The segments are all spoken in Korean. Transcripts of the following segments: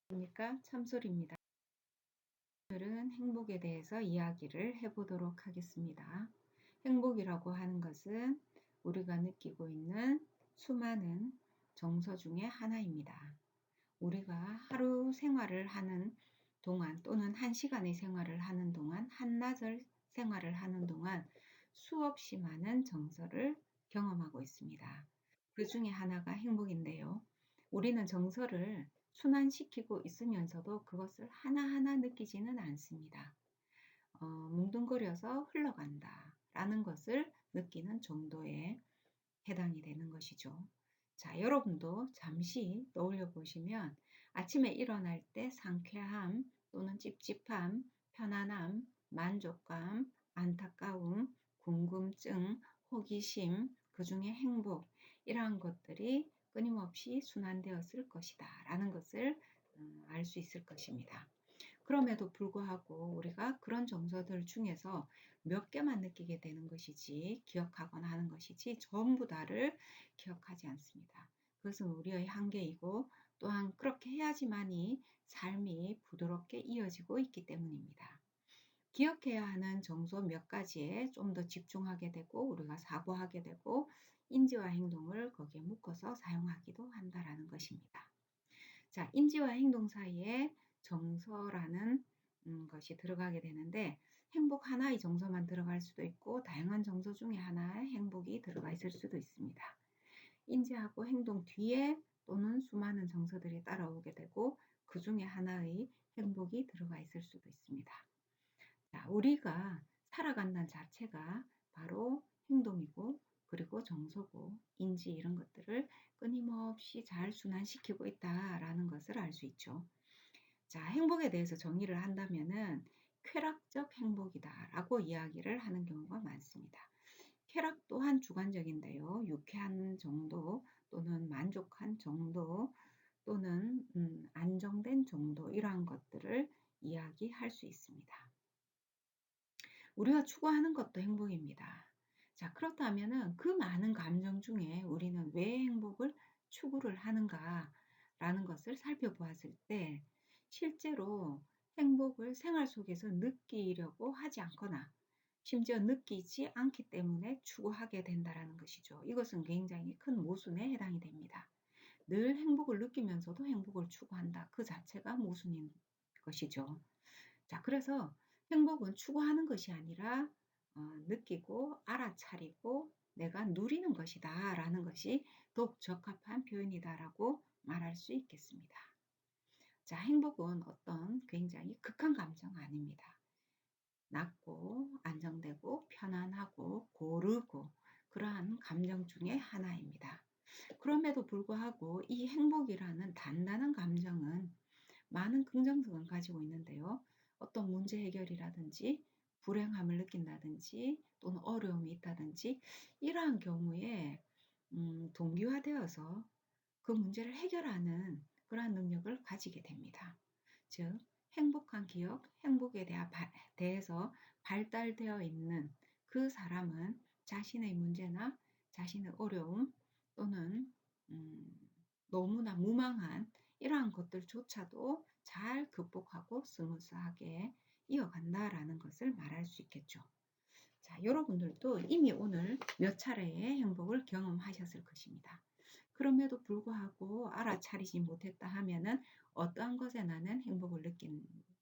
안녕하십니까, 참솔입니다. 오늘은 행복에 대해서 이야기를 해보도록 하겠습니다. 행복이라고 하는 것은 우리가 느끼고 있는 수많은 정서 중에 하나입니다. 우리가 하루 생활을 하는 동안 또는 한 시간의 생활을 하는 동안, 한나절 생활을 하는 동안 수없이 많은 정서를 경험하고 있습니다. 그 중에 하나가 행복인데요. 우리는 정서를 순환시키고 있으면서도 그것을 하나하나 느끼지는 않습니다. 뭉뚱그려서 흘러간다 라는 것을 느끼는 정도에 해당이 되는 것이죠. 자, 여러분도 잠시 떠올려 보시면 아침에 일어날 때 상쾌함 또는 찝찝함, 편안함, 만족감, 안타까움, 궁금증, 호기심, 그 중에 행복, 이러한 것들이 끊임없이 순환되었을 것이다 라는 것을 알 수 있을 것입니다. 그럼에도 불구하고 우리가 그런 정서들 중에서 몇 개만 느끼게 되는 것이지, 기억하거나 하는 것이지 전부 다를 기억하지 않습니다. 그것은 우리의 한계이고 또한 그렇게 해야지만이 삶이 부드럽게 이어지고 있기 때문입니다. 기억해야 하는 정서 몇 가지에 좀 더 집중하게 되고 우리가 사고하게 되고 인지와 행동을 거기에 묶어서 사용하기도 한다라는 것입니다. 자, 인지와 행동 사이에 정서라는 것이 들어가게 되는데, 행복 하나의 정서만 들어갈 수도 있고 다양한 정서 중에 하나의 행복이 들어가 있을 수도 있습니다. 인지하고 행동 뒤에 또는 수많은 정서들이 따라오게 되고 그 중에 하나의 행복이 들어가 있을 수도 있습니다. 자, 우리가 살아간다는 자체가 바로 행동이고 그리고 정서고 인지, 이런 것들을 끊임없이 잘 순환시키고 있다라는 것을 알 수 있죠. 자, 행복에 대해서 정의를 한다면은 쾌락적 행복이다라고 이야기를 하는 경우가 많습니다. 쾌락 또한 주관적인데요. 유쾌한 정도 또는 만족한 정도 또는 안정된 정도, 이러한 것들을 이야기할 수 있습니다. 우리가 추구하는 것도 행복입니다. 자, 그렇다면은 그 많은 감정 중에 우리는 왜 행복을 추구를 하는가라는 것을 살펴보았을 때, 실제로 행복을 생활 속에서 느끼려고 하지 않거나 심지어 느끼지 않기 때문에 추구하게 된다라는 것이죠. 이것은 굉장히 큰 모순에 해당이 됩니다. 늘 행복을 느끼면서도 행복을 추구한다, 그 자체가 모순인 것이죠. 자, 그래서 행복은 추구하는 것이 아니라 느끼고 알아차리고 내가 누리는 것이다 라는 것이 더욱 적합한 표현이다라고 말할 수 있겠습니다. 자, 행복은 어떤 굉장히 극한 감정 아닙니다. 낮고 안정되고 편안하고 고르고 그러한 감정 중에 하나입니다. 그럼에도 불구하고 이 행복이라는 단단한 감정은 많은 긍정성을 가지고 있는데요. 어떤 문제 해결이라든지 불행함을 느낀다든지 또는 어려움이 있다든지 이러한 경우에 동기화되어서 그 문제를 해결하는 그러한 능력을 가지게 됩니다. 즉, 행복한 기억, 행복에 대해서 발달되어 있는 그 사람은 자신의 문제나 자신의 어려움 또는 너무나 무망한 이러한 것들조차도 잘 극복하고 스무스하게 이어간다라는 것을 말할 수 있겠죠. 자, 여러분들도 이미 오늘 몇 차례의 행복을 경험하셨을 것입니다. 그럼에도 불구하고 알아차리지 못했다 하면은 어떠한 것에 나는 행복을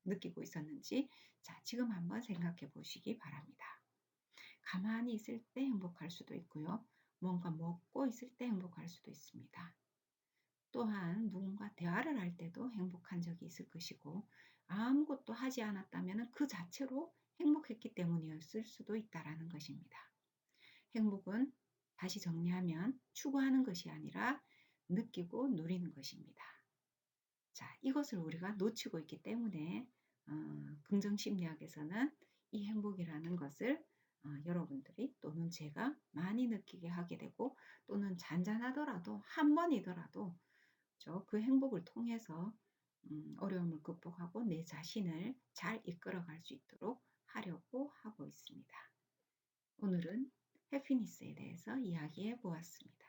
느끼고 있었는지, 자, 지금 한번 생각해 보시기 바랍니다. 가만히 있을 때 행복할 수도 있고요. 뭔가 먹고 있을 때 행복할 수도 있습니다. 또한 누군가 대화를 할 때도 행복한 적이 있을 것이고, 아무것도 하지 않았다면 그 자체로 행복했기 때문이었을 수도 있다라는 것입니다. 행복은 다시 정리하면 추구하는 것이 아니라 느끼고 누리는 것입니다. 자, 이것을 우리가 놓치고 있기 때문에 긍정심리학에서는 이 행복이라는 것을 여러분들이 또는 제가 많이 느끼게 하게 되고, 또는 잔잔하더라도 한 번이더라도 그 행복을 통해서 어려움을 극복하고 내 자신을 잘 이끌어갈 수 있도록 하려고 하고 있습니다. 오늘은 해피니스에 대해서 이야기해 보았습니다.